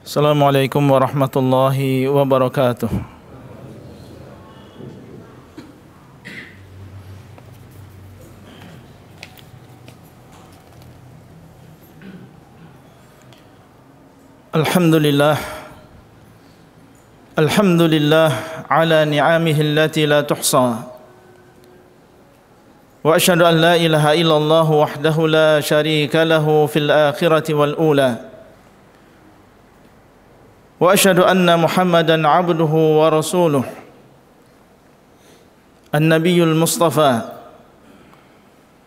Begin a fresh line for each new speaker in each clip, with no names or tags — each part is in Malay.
Assalamualaikum warahmatullahi wabarakatuh. Alhamdulillah ala ni'amihi allati la tuhsa. Wa asyhadu an la ilaha illallah wahdahu la syarika lahu fil akhirati wal ula. Wa asyhadu anna Muhammadan abduhu wa rasuluh an-nabiyyul mustafa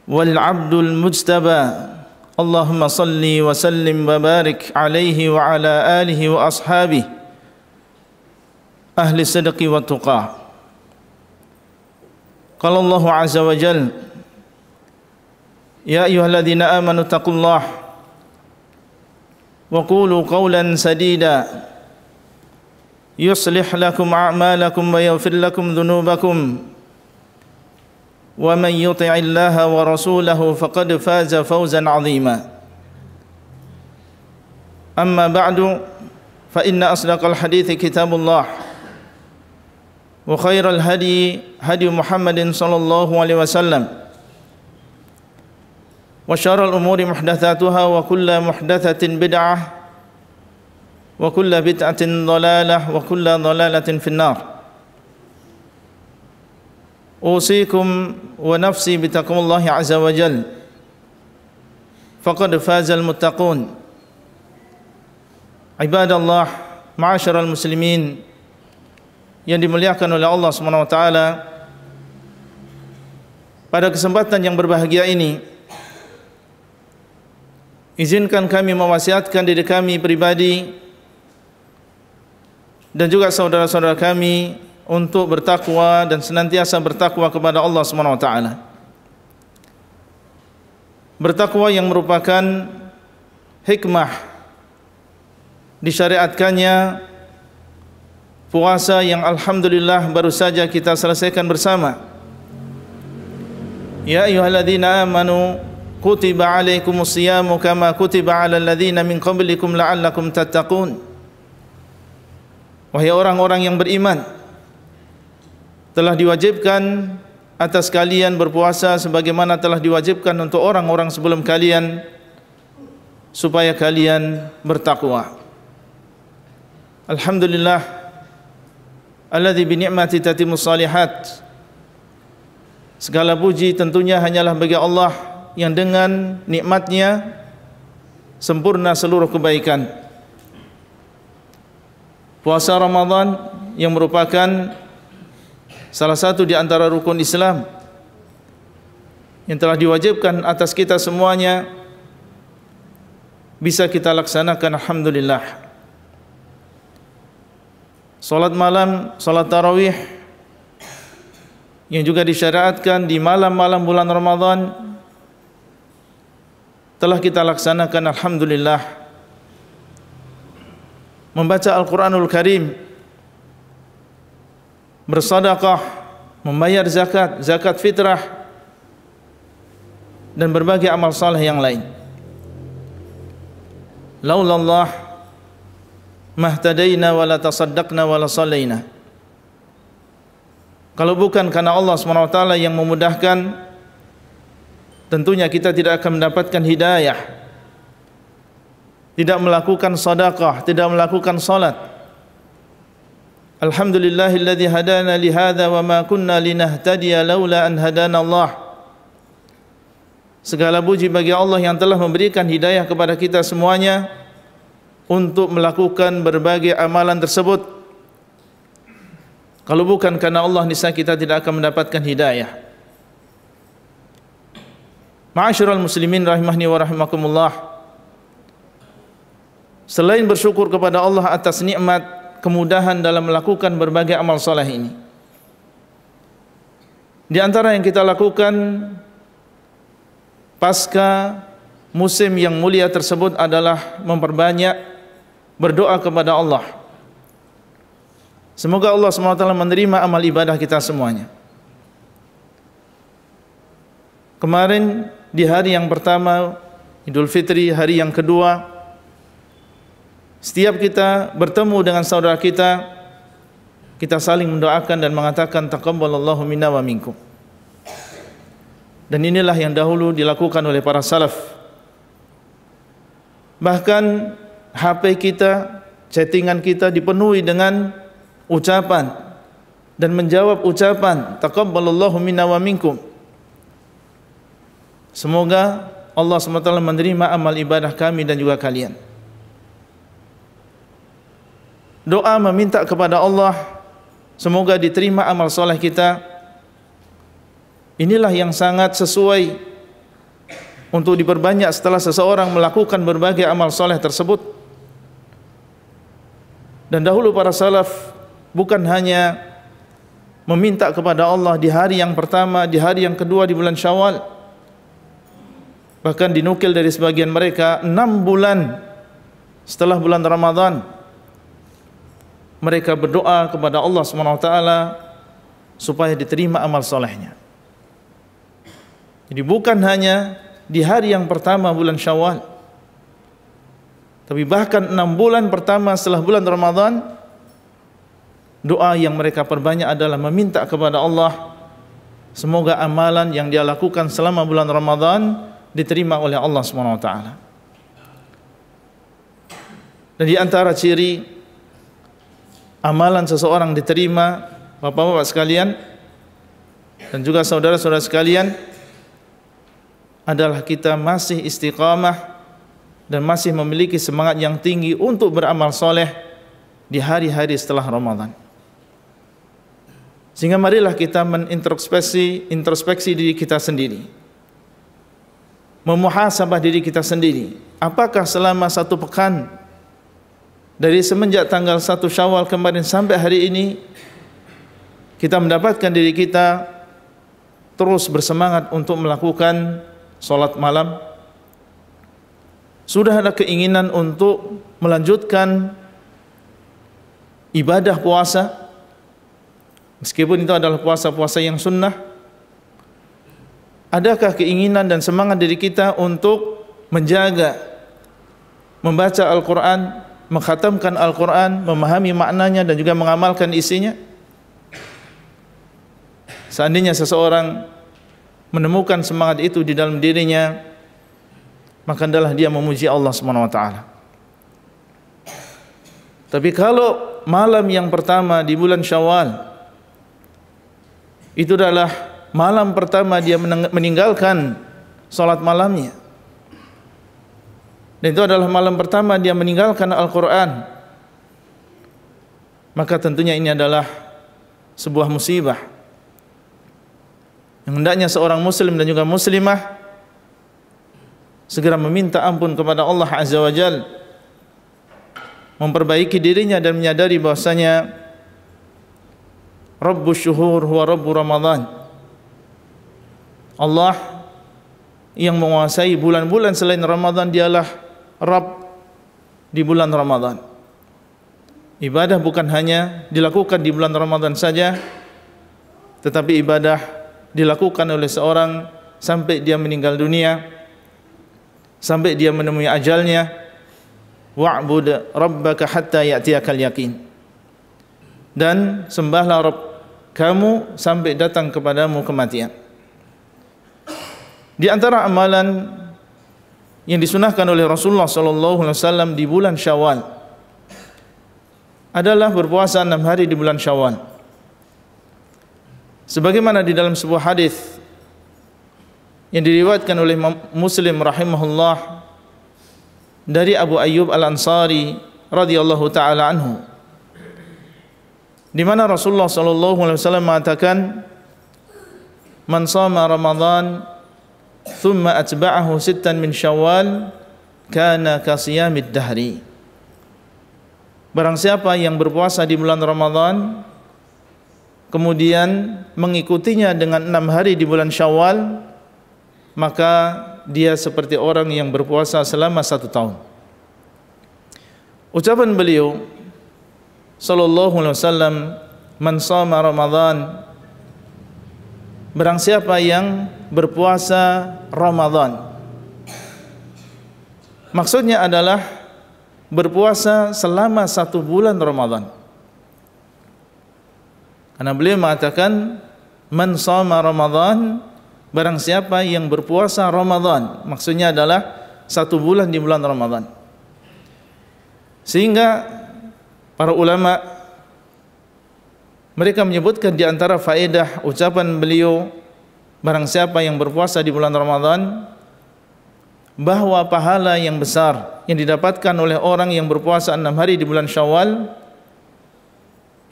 wal abdul mujtaba. Allahumma salli wa sallim wa barik alaihi wa ala alihi wa ashabihi ahli sidqi wa tuqah. Qala Allahu azza wa jalla, ya ayyuhalladzina amanu taqullaha wa qulu qawlan sadida yuslih lakum a'malakum wa yaghfir lakum dhunubakum wa man yuti'illaha wa rasulahu faqad faza fawzan 'azima. Amma ba'du, fa inna asdaqal hadithi kitabullah wa khairal hadi hadi Muhammadin sallallahu alaihi wasallam wa syarrul umuri muhdatsatuha wa kullu muhdatsatin bid'ah wa kullu bid'atin dhalalah wa kullu dhalalatin finnar. Usikum wa nafsi bitaqwallahi azza wa jalla faqad fazal muttaqun. Ibadallah, ma'asyiral muslimin yang dimuliakan oleh Allah Subhanahu wa taala, pada kesempatan yang berbahagia ini izinkan kami mewasiatkan diri kami pribadi dan juga saudara-saudara kami untuk bertakwa dan senantiasa bertakwa kepada Allah Subhanahu wa taala. Bertakwa yang merupakan hikmah disyariatkannya puasa yang alhamdulillah baru saja kita selesaikan bersama. Ya ayyuhalladzina amanu kutiba alaikumus siyamu kama kutiba alal ladzina min qablikum la'allakum tattaqun. Wahai orang-orang yang beriman, telah diwajibkan atas kalian berpuasa sebagaimana telah diwajibkan untuk orang-orang sebelum kalian, supaya kalian bertakwa. Alhamdulillah alladzi bi ni'mati tatimmus shalihat. Segala puji tentunya hanyalah bagi Allah yang dengan nikmatnya sempurna seluruh kebaikan. Puasa Ramadan yang merupakan salah satu di antara rukun Islam yang telah diwajibkan atas kita semuanya bisa kita laksanakan, alhamdulillah. Salat malam, salat tarawih yang juga disyariatkan di malam-malam bulan Ramadan telah kita laksanakan, alhamdulillah. Membaca Al-Quranul Karim, bersedekah, membayar zakat, zakat fitrah, dan berbagai amal saleh yang lain. Laulallah mahtadaina wala tasaddaqna wala sallaina. Kalau bukan karena Allah SWT yang memudahkan, tentunya kita tidak akan mendapatkan hidayah, tidak melakukan sedekah, tidak melakukan salat. Alhamdulillahilladzi hadana li hadza wa ma kunna linahtadiya laula an hadana Allah. Segala puji bagi Allah yang telah memberikan hidayah kepada kita semuanya untuk melakukan berbagai amalan tersebut. Kalau bukan karena Allah, niscaya kita tidak akan mendapatkan hidayah. Ma'asyiral muslimin rahimahni wa rahimakumullah, selain bersyukur kepada Allah atas nikmat kemudahan dalam melakukan berbagai amal saleh ini, di antara yang kita lakukan pasca musim yang mulia tersebut adalah memperbanyak berdoa kepada Allah. Semoga Allah SWT menerima amal ibadah kita semuanya. Kemarin di hari yang pertama Idul Fitri, hari yang kedua, Setiap kita bertemu dengan saudara kita, kita saling mendoakan dan mengatakan taqabbalallahu minna wa minkum. Dan inilah yang dahulu dilakukan oleh para salaf. Bahkan HP kita, chattingan kita dipenuhi dengan ucapan dan menjawab ucapan taqabbalallahu minna wa minkum. Semoga Allah SWT menerima amal ibadah kami dan juga kalian. Doa meminta kepada Allah semoga diterima amal soleh kita. Inilah yang sangat sesuai untuk diperbanyak setelah seseorang melakukan berbagai amal soleh tersebut. Dan dahulu para salaf bukan hanya meminta kepada Allah di hari yang pertama, di hari yang kedua di bulan Syawal. Bahkan dinukil dari sebagian mereka 6 bulan setelah bulan Ramadan mereka berdoa kepada Allah SWT supaya diterima amal solehnya. Jadi bukan hanya di hari yang pertama bulan Syawal, tapi bahkan 6 bulan pertama setelah bulan Ramadan, doa yang mereka perbanyak adalah meminta kepada Allah semoga amalan yang dia lakukan selama bulan Ramadan diterima oleh Allah SWT. Dan di antara ciri amalan seseorang diterima, bapak-bapak sekalian dan juga saudara-saudara sekalian, adalah kita masih istiqamah dan masih memiliki semangat yang tinggi untuk beramal soleh di hari-hari setelah Ramadan. Sehingga marilah kita introspeksi diri kita sendiri, memuhasabah diri kita sendiri. Apakah selama 1 pekan dari semenjak tanggal 1 Syawal kemarin sampai hari ini kita mendapatkan diri kita terus bersemangat untuk melakukan sholat malam? Sudah ada keinginan untuk melanjutkan ibadah puasa, meskipun itu adalah puasa-puasa yang sunnah? Adakah keinginan dan semangat diri kita untuk menjaga, membaca Al-Quran, mengkhatamkan Al-Quran, memahami maknanya dan juga mengamalkan isinya? Seandainya seseorang menemukan semangat itu di dalam dirinya, maka adalah dia memuji Allah SWT. Tapi kalau malam yang pertama di bulan Syawal itu adalah malam pertama dia meninggalkan salat malamnya, dan itu adalah malam pertama dia meninggalkan Al-Quran, maka tentunya ini adalah sebuah musibah yang hendaknya seorang muslim dan juga muslimah segera meminta ampun kepada Allah Azza wa Jalla, memperbaiki dirinya dan menyadari bahwasanya Rabbus Syuhur huwa Rabbu Ramadan. Allah yang menguasai bulan-bulan selain Ramadan, dialah Rabb di bulan Ramadan. Ibadah bukan hanya dilakukan di bulan Ramadan saja, tetapi ibadah dilakukan oleh seorang sampai dia meninggal dunia, sampai dia menemui ajalnya. Wa'bud rabbaka hatta ya'tiyakal yaqin. Dan sembahlah Rabb kamu sampai datang kepadamu kematian. Di antara amalan yang disunahkan oleh Rasulullah SAW di bulan Syawal adalah berpuasa 6 hari di bulan Syawal. Sebagaimana di dalam sebuah hadis yang diriwayatkan oleh Muslim rahimahullah dari Abu Ayyub Al-Ansari radhiyallahu taala anhu, di mana Rasulullah SAW mengatakan, "Man shama Ramadan thumma atba'ahu 6 min Syawal kana ka siyamid dahri." Barang siapa yang berpuasa di bulan Ramadan kemudian mengikutinya dengan 6 hari di bulan Syawal, maka dia seperti orang yang berpuasa selama 1 tahun. Ucapan beliau sallallahu alaihi wasallam, "Man shama Ramadan," barang siapa yang berpuasa Ramadan, maksudnya adalah berpuasa selama 1 bulan Ramadan. Karena beliau mengatakan man shoma Ramadan, barang siapa yang berpuasa Ramadan, maksudnya adalah 1 bulan di bulan Ramadan. Sehingga para ulama mereka menyebutkan di antara faedah ucapan beliau barang siapa yang berpuasa di bulan Ramadan, bahwa pahala yang besar yang didapatkan oleh orang yang berpuasa 6 hari di bulan Syawal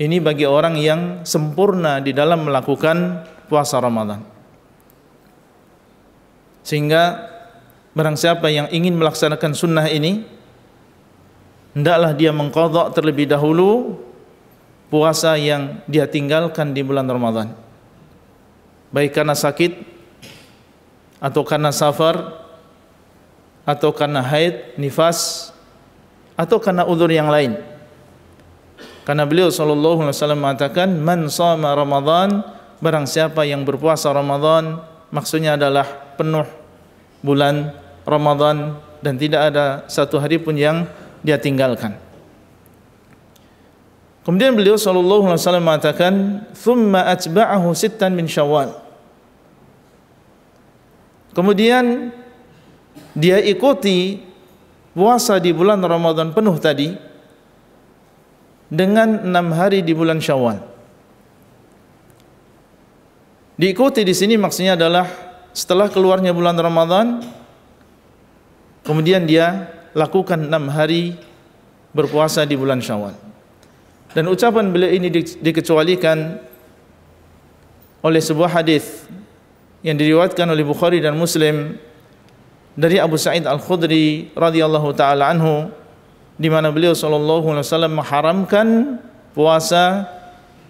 ini bagi orang yang sempurna di dalam melakukan puasa Ramadan. Sehingga barang siapa yang ingin melaksanakan sunnah ini, hendaklah dia mengqadha terlebih dahulu puasa yang dia tinggalkan di bulan Ramadan, baik karena sakit atau karena safar atau karena haid, nifas, atau karena uzur yang lain. Karena beliau sallallahu alaihi wasallam mengatakan man shoma Ramadan, barang siapa yang berpuasa Ramadan, maksudnya adalah penuh bulan Ramadan dan tidak ada 1 hari pun yang dia tinggalkan. Kemudian beliau sallallahu alaihi wasallam mengatakan thumma atba'ahu 6 min Syawal. Kemudian dia ikuti puasa di bulan Ramadan penuh tadi dengan 6 hari di bulan Syawal. Diikuti di sini maksudnya adalah setelah keluarnya bulan Ramadan, kemudian dia lakukan 6 hari berpuasa di bulan Syawal. Dan ucapan beliau ini dikecualikan oleh sebuah hadis yang diriwayatkan oleh Bukhari dan Muslim dari Abu Sa'id Al-Khudri radhiyallahu taala anhu, di mana beliau sallallahu alaihi wasallam mengharamkan puasa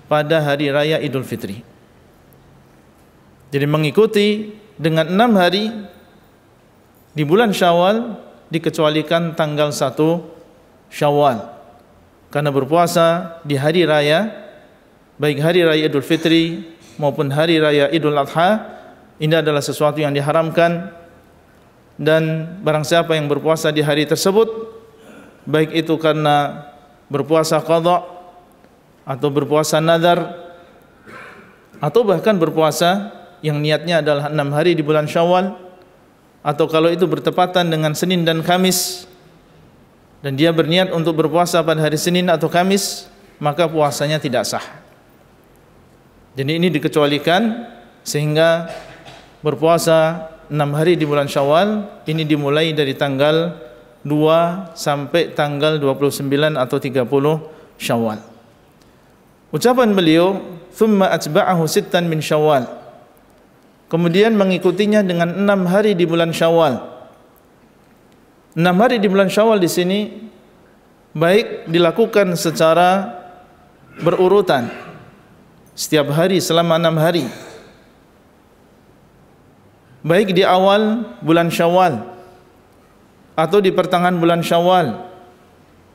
pada hari raya Idul Fitri. Jadi mengikuti dengan 6 hari di bulan Syawal, dikecualikan tanggal 1 Syawal. Karena berpuasa di hari raya, baik hari raya Idul Fitri maupun hari raya Idul Adha, ini adalah sesuatu yang diharamkan. Dan barang siapa yang berpuasa di hari tersebut, baik itu karena berpuasa qadha atau berpuasa nadar, atau bahkan berpuasa yang niatnya adalah 6 hari di bulan Syawal, atau kalau itu bertepatan dengan Senin dan Kamis dan dia berniat untuk berpuasa pada hari Senin atau Kamis, maka puasanya tidak sah. Jadi ini dikecualikan, sehingga berpuasa 6 hari di bulan Syawal ini dimulai dari tanggal 2 sampai tanggal 29 atau 30 Syawal. Ucapan beliau thumma atba'ahu 6 min Syawal, kemudian mengikutinya dengan 6 hari di bulan Syawal. 6 hari di bulan Syawal di sini baik dilakukan secara berurutan setiap hari selama 6 hari, baik di awal bulan Syawal atau di pertengahan bulan Syawal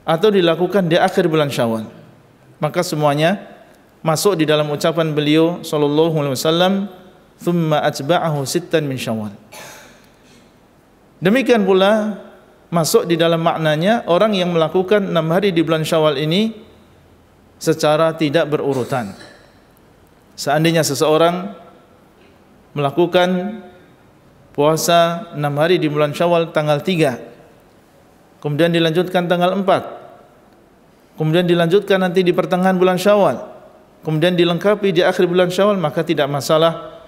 atau dilakukan di akhir bulan Syawal, maka semuanya masuk di dalam ucapan beliau sallallahu alaihi wasallam thumma atba'ahu 6 min Syawal. Demikian pula masuk di dalam maknanya orang yang melakukan 6 hari di bulan Syawal ini secara tidak berurutan. Seandainya seseorang melakukan puasa 6 hari di bulan Syawal tanggal 3, kemudian dilanjutkan tanggal 4, kemudian dilanjutkan nanti di pertengahan bulan Syawal, kemudian dilengkapi di akhir bulan Syawal, maka tidak masalah,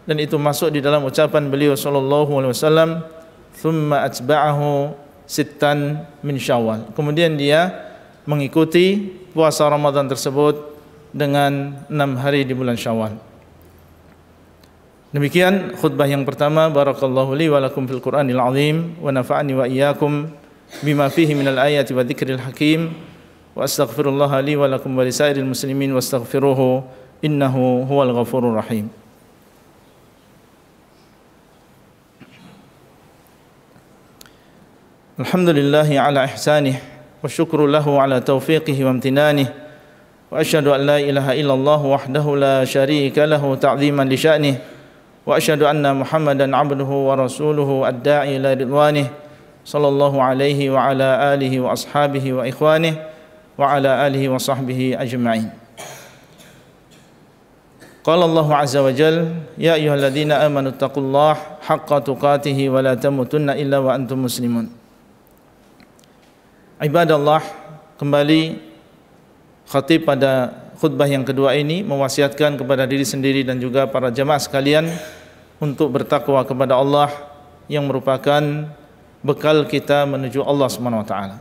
dan itu masuk di dalam ucapan beliau sallallahu alaihi wasallam thumma atba'ahu 6 min Syawal. Kemudian dia mengikuti puasa Ramadan tersebut dengan 6 hari di bulan Syawal. Demikian khutbah yang pertama. Barakallahu li wa lakum fil Qur'anil azim wa nafa'ani wa iyyakum bima fihi minal ayati wa dzikril hakim, wa astaghfirullah li wa lakum wa lisairil muslimin wastaghfiruhu innahu huwal ghafurur rahim. Alhamdulillahi ala ihsanih wa syukru lahu ala taufiqihi wa amtinanih, wa asyhadu an la ilaha illallah wahdahu la syarika lahu ta'ziman li sya'nih, wa asyhadu anna Muhammadan abduhu wa rasuluhu ad-da'i ila ridwanih sallallahu alaihi wa ala alihi wa ashabihi wa ikhwanihi wa ala alihi wa sahbihi ajma'in. Qala Allahu azza wa jalla, ya ayyuhalladzina amanu taqullaha haqqa tuqatih wa la tamutunna illa wa antum muslimun. Ibadallah, kembali khatib pada khutbah yang kedua ini mewasiatkan kepada diri sendiri dan juga para jamaah sekalian untuk bertakwa kepada Allah yang merupakan bekal kita menuju Allah Subhanahu wa taala.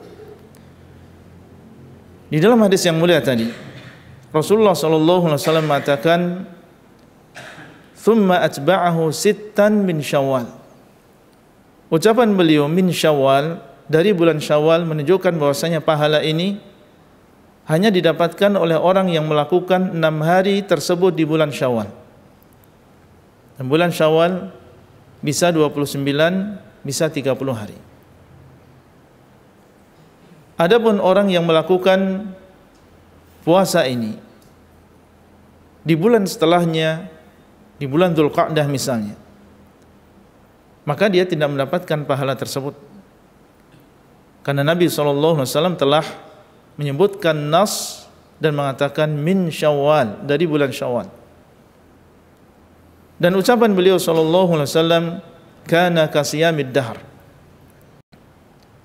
Di dalam hadis yang mulia tadi, Rasulullah sallallahu alaihi wasallam mengatakan, "Tsumma atba'ahu sittan min Syawal." Ucapan beliau min Syawal, dari bulan Syawal, menunjukkan bahwasanya pahala ini hanya didapatkan oleh orang yang melakukan 6 hari tersebut di bulan Syawal. Dan bulan Syawal bisa 29, bisa 30 hari. Adapun orang yang melakukan puasa ini di bulan setelahnya, di bulan Dzulqa'dah misalnya, maka dia tidak mendapatkan pahala tersebut. Karena Nabi SAW telah menyebutkan nas dan mengatakan min Syawal, dari bulan Syawal. Dan ucapan beliau SAW, kana kasiyamid dahr,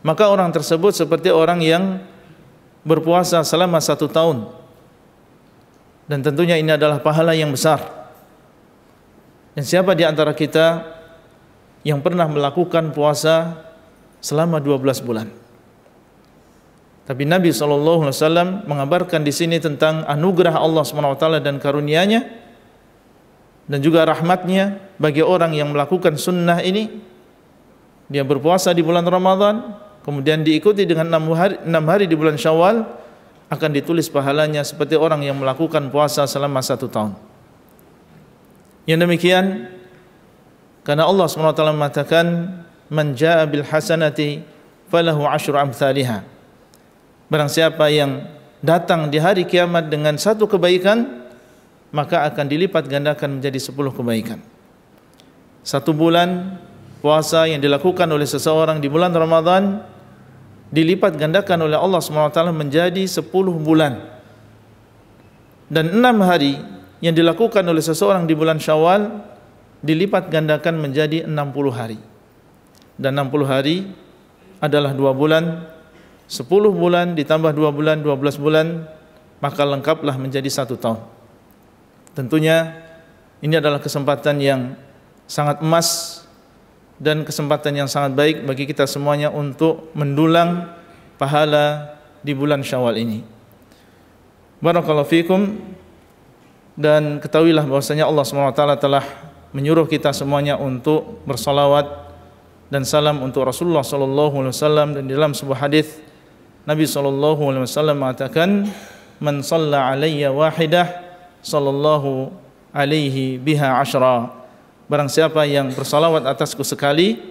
maka orang tersebut seperti orang yang berpuasa selama 1 tahun. Dan tentunya ini adalah pahala yang besar. Dan siapa di antara kita yang pernah melakukan puasa selama 12 bulan? Tapi Nabi SAW mengabarkan di sini tentang anugerah Allah SWT dan karunia-Nya dan juga rahmat-Nya bagi orang yang melakukan sunnah ini. Dia berpuasa di bulan Ramadan, kemudian diikuti dengan 6 hari di bulan Syawal, akan ditulis pahalanya seperti orang yang melakukan puasa selama 1 tahun. Yang demikian karena Allah SWT mengatakan, man jaa bil hasanati falahu 10 amsalihha. Barang siapa yang datang di hari kiamat dengan 1 kebaikan, maka akan dilipat gandakan menjadi 10 kebaikan. 1 bulan puasa yang dilakukan oleh seseorang di bulan Ramadan dilipat gandakan oleh Allah SWT menjadi 10 bulan. Dan 6 hari yang dilakukan oleh seseorang di bulan Syawal dilipat gandakan menjadi 60 hari. Dan 60 hari adalah 2 bulan, 10 bulan ditambah 2 bulan, 12 bulan, maka lengkaplah menjadi 1 tahun. Tentunya ini adalah kesempatan yang sangat emas dan kesempatan yang sangat baik bagi kita semuanya untuk mendulang pahala di bulan Syawal ini. Barakallahu fikum. Dan ketahuilah bahwasanya Allah SWT telah menyuruh kita semuanya untuk bersalawat dan salam untuk Rasulullah SAW. Dan dalam sebuah hadis Nabi SAW mengatakan, man shalla alayya wahidah sallallahu alaihi biha 10. Barang siapa yang bersalawat atasku sekali,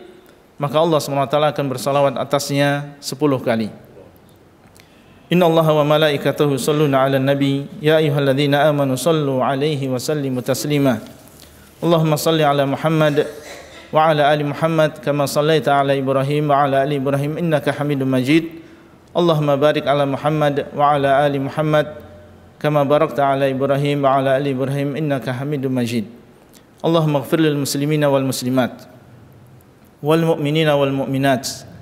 maka Allah SWT akan bersalawat atasnya 10 kali. Inna Allaha wa malaikatahu yusholluna 'alan nabi, ya ayyuhalladzina amanu shallu 'alaihi wa sallimu taslima. Allahumma shalli 'ala Muhammad wa 'ala ali Muhammad kama shallaita 'ala Ibrahim wa 'ala ali Ibrahim innaka Hamidum Majid. Allahumma barik 'ala Muhammad wa 'ala ali Muhammad kama barakta 'ala Ibrahim wa 'ala ali Ibrahim innaka Hamidum Majid. Allahumma ighfir lil muslimina wal muslimat wal mu'minina wal mu'minat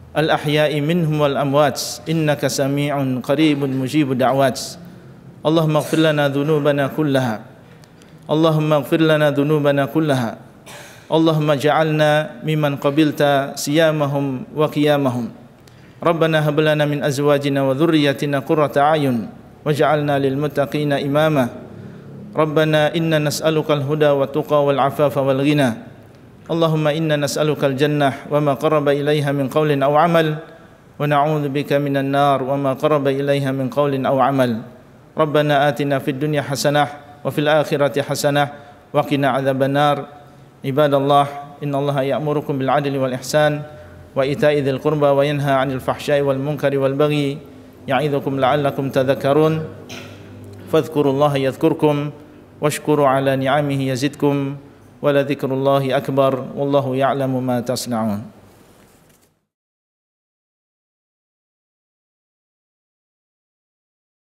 al-ahya'i minhum wal amwat innaka sami'un qaribun mujibud da'wat. Allahumma ighfir lana dhunubana kullaha. Allahumma ighfir lana dhunubana kullaha. Allahumma ja'alna mimman qabilta siyamahum wa qiyamahum. Rabbana hab lana min azwajina wa dhurriyyatina qurrata a'yun waj'alna lil muttaqina imama. Rabbana inna nas'aluka al-huda wa tuqa wal 'afafa wal ghina. Allahumma inna nas'aluka al-jannah wa ma qaraba ilaiha min qawlin aw 'amal wa na'udzu bika minan nar wa ma qaraba ilaiha min qawlin aw 'amal. Rabbana atina fid dunya hasanah wa fil akhirati hasanah wa qina 'adzabannar. Ibadallah, innallaha ya'murukum bil 'adli wal ihsan wa ita'i dzil qurba wa yanha 'anil fahsya'i wal munkari wal baghi ya'idzukum la'allakum tadhakkarun. Fadhkurullaha yadhkurkum washkuru 'ala ni'amihi yazidkum. Wala dzikrullahi akbar wallahu ya'lamu ma tasna'un.